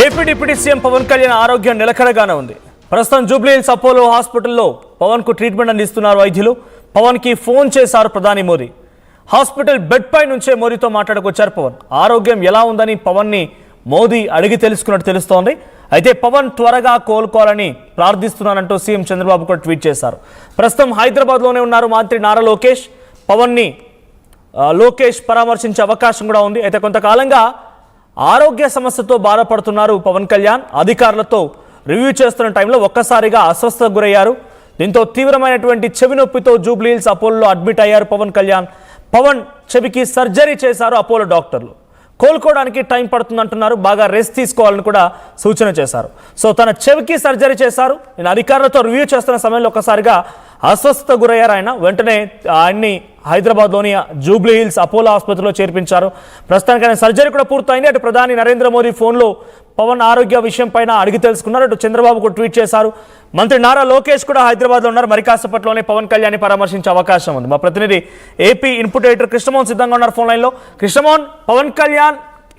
AP deputy CM Pawan Kalyan ఆరోగ్యం నిలకడగానే ఉంది. ప్రస్తుతం జూబ్లీహిల్స్ అపోలో హాస్పిటల్లో పవన్ కు ట్రీట్మెంట్ అందిస్తున్నారు వైద్యులు. పవన్ కి ఫోన్ చేశారు ప్రధాని మోదీ. హాస్పిటల్ బెడ్ పై నుంచే మోదీతో మాట్లాడుకొచ్చారు పవన్. ఆరోగ్యం ఎలా ఉందని పవన్ ని మోదీ అడిగి తెలుసుకున్నట్టు తెలుస్తోంది. అయితే పవన్ త్వరగా కోలుకోవాలని ప్రార్థిస్తున్నానంటూ సీఎం చంద్రబాబు కూడా ట్వీట్ చేశారు. ప్రస్తుతం హైదరాబాద్లోనే ఉన్నారు మంత్రి నారా లోకేష్. పవన్ ని లోకేష్ పరామర్శించే అవకాశం కూడా ఉంది. అయితే కొంతకాలంగా ఆరోగ్య సమస్యతో బాధపడుతున్నారు పవన్ కళ్యాణ్. అధికారులతో రివ్యూ చేస్తున్న టైంలో ఒక్కసారిగా అస్వస్థతకు గురయ్యారు. దీంతో తీవ్రమైనటువంటి చెవి నొప్పితో జూబ్లీహిల్స్ అపోలోలో అడ్మిట్ అయ్యారు పవన్ కళ్యాణ్. పవన్ చెవికి సర్జరీ చేశారు అపోలో డాక్టర్లు. కోలుకోవడానికి టైం పడుతుందంటున్నారు. బాగా రెస్ట్ తీసుకోవాలని కూడా సూచన చేశారు. సో తన చెవికి సర్జరీ చేశారు. నేను అధికారులతో రివ్యూ చేస్తున్న సమయంలో ఒక్కసారిగా అస్వస్థత గురయ్యారు ఆయన. వెంటనే ఆయన్ని హైదరాబాద్లోని జూబ్లీహిల్స్ అపోలో ఆసుపత్రిలో చేర్పించారు. ప్రస్తుతానికి ఆయన సర్జరీ కూడా పూర్తయింది. అటు ప్రధాని నరేంద్ర మోదీ ఫోన్లో పవన్ ఆరోగ్య విషయం పైన అడిగి తెలుసుకున్నారు. అటు చంద్రబాబు కూడా ట్వీట్ చేశారు. మంత్రి నారా లోకేష్ కూడా హైదరాబాద్లో ఉన్నారు. మరి కాసేపట్లోనే పవన్ కళ్యాణ్ పరామర్శించే అవకాశం ఉంది. మా ప్రతినిధి ఏపీ ఇన్పుట్ ఎడిటర్ కృష్ణమోహన్ సిద్ధంగా ఉన్నారు ఫోన్ లైన్లో. కృష్ణమోహన్, పవన్ కళ్యాణ్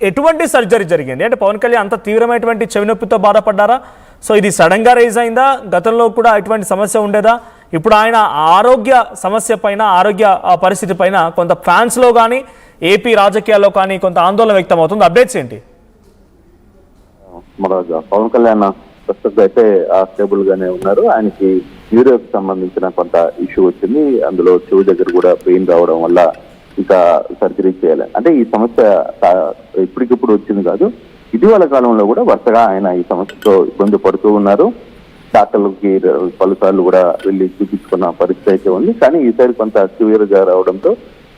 ఎటువంటి సర్జరీ జరిగింది? అంటే పవన్ కళ్యాణ్ అంత తీవ్రమైనటువంటి చెవి నొప్పితో బాధపడ్డారా? సో ఇది సడన్గా రైజ్ అయిందా? గతంలో కూడా ఇటువంటి సమస్య ఉండేదా? ఇప్పుడు ఆయన ఆరోగ్య సమస్య పైన, ఆరోగ్య పరిస్థితి పైన కొంత ఫ్యాన్స్లో కానీ ఏపీ రాజకీయాల్లో కానీ కొంత ఆందోళన వ్యక్తం అవుతుంది. అప్డేట్స్ ఏంటి? పవన్ కళ్యాణ్ ప్రస్తుతం అయితే స్టేబుల్ గానే ఉన్నారు. ఆయనకి యూరోకి సంబంధించిన కొంత ఇష్యూ వచ్చింది. అందులో చెవి దగ్గర కూడా పెయిన్ రావడం వల్ల ఇంకా సర్జరీ చేయాలి. అంటే ఈ సమస్య ఇప్పటికిప్పుడు వచ్చింది కాదు. ఇటీవల కాలంలో కూడా వరుసగా ఆయన ఈ సమస్యతో ఇబ్బంది పడుతూ ఉన్నారు. డాక్టర్లకి పలుసార్లు కూడా వెళ్ళి చూపించుకున్న పరిస్థితి అయితే ఉంది. కానీ ఈసారి కొంత సివియర్ గా రావడంతో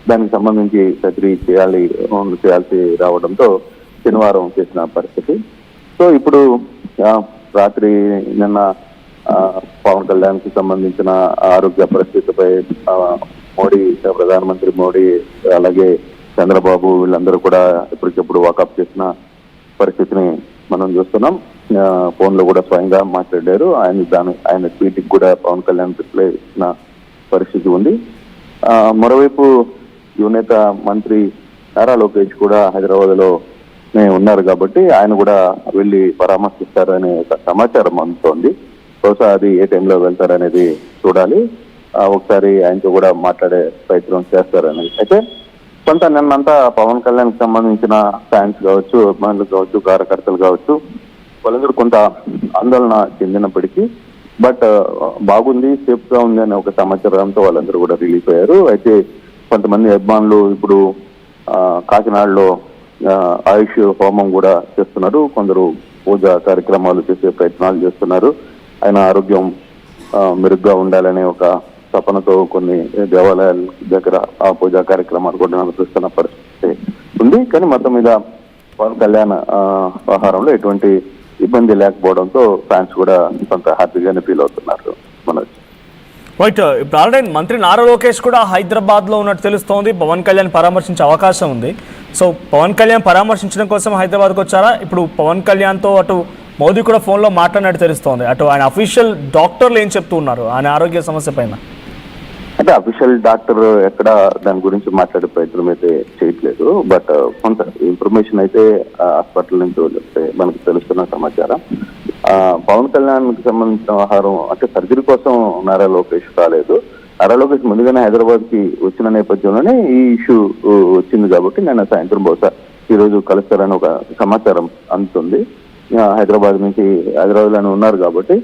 దానికి సంబంధించి సర్జరీ చేయాల్సి రావడంతో శనివారం చేసిన పరిస్థితి. సో ఇప్పుడు రాత్రి నిన్న పవన్ కళ్యాణ్ కి సంబంధించిన ఆరోగ్య పరిస్థితిపై మోడీ, ప్రధానమంత్రి మోడీ, అలాగే చంద్రబాబు వీళ్ళందరూ కూడా ఇప్పటికెప్పుడు వాకప్ చేసిన పరిస్థితిని మనం చూస్తున్నాం. ఫోన్ లో కూడా స్వయంగా మాట్లాడారు. ఆయన ట్వీట్ కి కూడా పవన్ కళ్యాణ్ రిప్లై ఇచ్చిన పరిస్థితి ఉంది. మరోవైపు యువనేత మంత్రి నారా లోకేష్ కూడా హైదరాబాద్ లో ఉన్నారు కాబట్టి ఆయన కూడా వెళ్ళి పరామర్శిస్తారనే ఒక సమాచారం అందుతోంది. బహుశా అది ఏ టైంలో వెళ్తారనేది చూడాలి. ఒకసారి ఆయనతో కూడా మాట్లాడే ప్రయత్నం చేస్తారనేది అయితే కొంత నిన్నంతా పవన్ కళ్యాణ్ కి సంబంధించిన ఫ్యాన్స్ కావచ్చు, అభిమానులు కావచ్చు, కార్యకర్తలు కావచ్చు, వాళ్ళందరూ కొంత ఆందోళన చెందినప్పటికీ బట్ బాగుంది, సేఫ్ గా ఉంది అనే ఒక సమాచారంతో వాళ్ళందరూ కూడా రిలీఫ్ అయ్యారు. అయితే కొంతమంది అభిమానులు ఇప్పుడు కాకినాడలో ఆయుష్ హోమం కూడా చేస్తున్నారు. కొందరు పూజా కార్యక్రమాలు చేసే ప్రయత్నాలు చేస్తున్నారు. ఆయన ఆరోగ్యం మెరుగ్గా ఉండాలనే ఒక తపనతో కొన్ని దేవాలయాల దగ్గర ఆ పూజా కార్యక్రమాలు కూడా నిర్వహిస్తున్న పరిస్థితి ఉంది. కానీ మొత్తం మీద పవన్ కళ్యాణ్ వ్యవహారంలో ఎటువంటి ఇబ్బంది లేకపోవడంతో ఫ్యాన్స్ కూడా కొంత హ్యాపీగానే ఫీల్ అవుతున్నారు. మనోజ్, రైట్. ఇప్పుడు ఆల్రెడీ మంత్రి నారా లోకేష్ కూడా హైదరాబాద్ లో ఉన్నట్టు తెలుస్తోంది. పవన్ కళ్యాణ్ పరామర్శించే అవకాశం ఉంది. సో పవన్ కళ్యాణ్ పరామర్శించడం కోసం హైదరాబాద్కి వచ్చారా? ఇప్పుడు పవన్ కళ్యాణ్తో అటు మోదీ కూడా ఫోన్లో మాట్లాడినట్టు తెలుస్తోంది. అటు ఆయన అఫీషియల్ డాక్టర్లు ఏం చెప్తూ ఉన్నారు ఆయన ఆరోగ్య సమస్య పైన? అంటే అఫీషియల్ డాక్టర్ ఎక్కడ దాని గురించి మాట్లాడే ప్రయత్నం అయితే చేయట్లేదు. బట్ కొంత ఇన్ఫర్మేషన్ అయితే హాస్పిటల్ నుంచి వస్తే మనకు తెలుస్తున్న సమాచారం. పవన్ కళ్యాణ్ కి సంబంధించిన వ్యవహారం అంటే సర్జరీ కోసం నారా లోకేష్ రాలేదు. నారా లోకేష్ ముందుగానే హైదరాబాద్ కి వచ్చిన నేపథ్యంలోనే ఈ ఇష్యూ వచ్చింది కాబట్టి నేను సాయంత్రం బహుశా ఈ రోజు కలుస్తారని ఒక సమాచారం అందుతుంది. హైదరాబాద్ లోనే ఉన్నారు కాబట్టి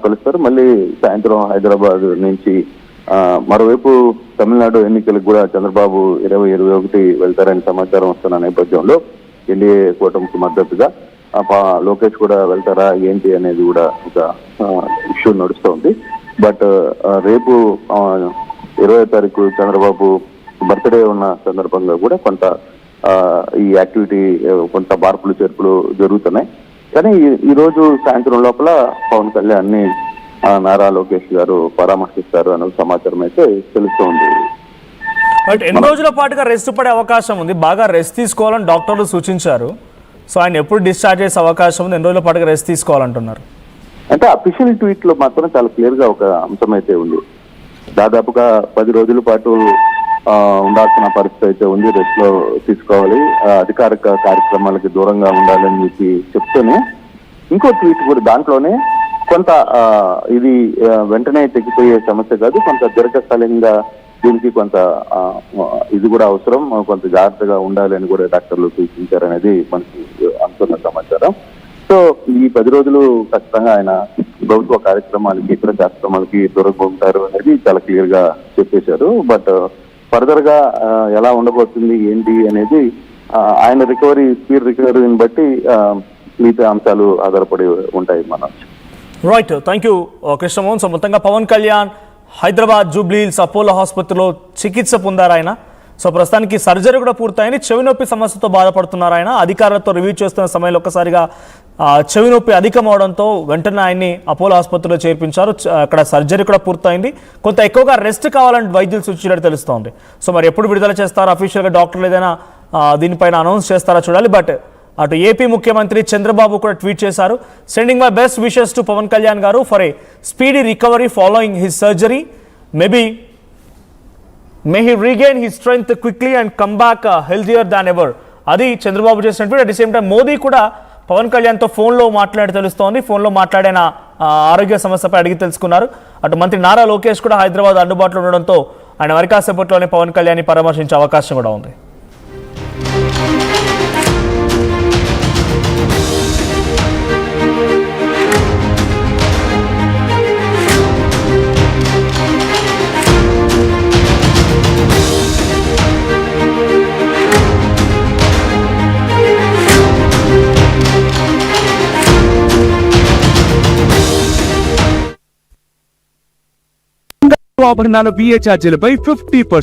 కలుస్తారు. మళ్ళీ సాయంత్రం హైదరాబాద్ నుంచి మరోవైపు తమిళనాడు ఎన్నికలకు కూడా చంద్రబాబు 2021 వెళ్తారని సమాచారం వస్తున్న నేపథ్యంలో ఎన్డీఏ కూటమికి మద్దతుగా లోకేష్ కూడా వెళ్తారా ఏంటి అనేది కూడా ఒక ఇష్యూ నడుస్తోంది. బట్ రేపు 20వ తారీఖు చంద్రబాబు బర్త్డే ఉన్న సందర్భంగా కూడా కొంత ఈ యాక్టివిటీ కొంత మార్పులు చేర్పులు జరుగుతున్నాయి. కానీ ఈ రోజు సాయంత్రం లోపల పవన్ కళ్యాణ్ ని నారా లోకేష్ గారు పరామర్శిస్తారు అనే సమాచారం అయితే తెలుస్తోంది. ఎన్ని రోజుల పాటుగా రెస్ట్ పడే అవకాశం ఉంది? బాగా రెస్ట్ తీసుకోవాలని డాక్టర్లు సూచించారు. సో ఆయన ఎప్పుడు డిశ్చార్జ్ చేసే అవకాశం ఉంది? ఎన్ని రోజుల పాటుగా రెస్ట్ తీసుకోవాలంటున్నారు? అంటే అఫీషియల్ ట్వీట్ లో మాత్రం చాలా క్లియర్ గా ఒక అంశం అయితే ఉంది. దాదాపుగా 10 రోజుల పాటు ఉండాల్సిన పరిస్థితి అయితే ఉంది. రెస్ట్ లో తీసుకోవాలి, అధికారిక కార్యక్రమాలకి దూరంగా ఉండాలని చెప్పి చెప్తూనే ఇంకో ట్వీట్ కూడా దాంట్లోనే కొంత ఇది వెంటనే తెగిపోయే సమస్య కాదు, కొంత దీర్ఘకాలికంగా దీనికి కొంత ఇది కూడా అవసరం, కొంత జాగ్రత్తగా ఉండాలి అని కూడా డాక్టర్లు సూచించారనేది మనకి అందుతున్న సమాచారం. సో ఈ 10 రోజులు ఖచ్చితంగా ఆయన ప్రభుత్వ కార్యక్రమాలకి, ఇతర కార్యక్రమాలకి దూరంగా ఉంటారు అనేది చాలా క్లియర్ గా చెప్పేశారు. బట్ ఫర్దర్ గా ఎలా ఉండబోతుంది ఏంటి అనేది ఆయన స్పీడ్ రికవరీని బట్టి మిగతా అంశాలు ఆధారపడి ఉంటాయి. మనం right, thank you Krishnamohan. So మొత్తంగా పవన్ కళ్యాణ్ హైదరాబాద్ జూబ్లీహిల్స్ అపోలో హాస్పిటల్లో చికిత్స పొందారు ఆయన. సో ప్రస్తుతానికి సర్జరీ కూడా పూర్తయింది. చెవి నొప్పి సమస్యతో బాధపడుతున్నారు ఆయన. అధికారులతో రివ్యూ చేస్తున్న సమయంలో ఒక్కసారిగా చెవి నొప్పి అధికం అవడంతో వెంటనే ఆయన్ని అపోలో ఆసుపత్రిలో చేర్పించారు. అక్కడ సర్జరీ కూడా పూర్తయింది. కొంత ఎక్కువగా రెస్ట్ కావాలని వైద్యులు సూచించినట్టు తెలుస్తోంది. సో మరి ఎప్పుడు విడుదల చేస్తారో అఫీషియల్గా డాక్టర్లు ఏదైనా దీనిపైన అనౌన్స్ చేస్తారా చూడాలి. బట్ అటు ఏపీ ముఖ్యమంత్రి చంద్రబాబు కూడా ట్వీట్ చేశారు, sending my best wishes to Pavan Kalyan garu for a speedy recovery following his surgery. May he regain his strength quickly and come back healthier than ever. అది చంద్రబాబు చేసిన tweet. At the same time Modi కూడా పవన్ కళ్యాణ్తో ఫోన్లో మాట్లాడి తెలుస్తోంది. ఫోన్లో మాట్లాడిన ఆరోగ్య సమస్యపై అడిగి తెలుసుకున్నారు. అటు మంత్రి నారా లోకేష్ కూడా హైదరాబాద్ అందుబాటులో ఉండడంతో ఆయన మరి కాసేపట్లోనే పవన్ కళ్యాణ్ని పరామర్శించే అవకాశం కూడా ఉంది. ఆభరణాల బిఏ ఛార్జీలపై 50%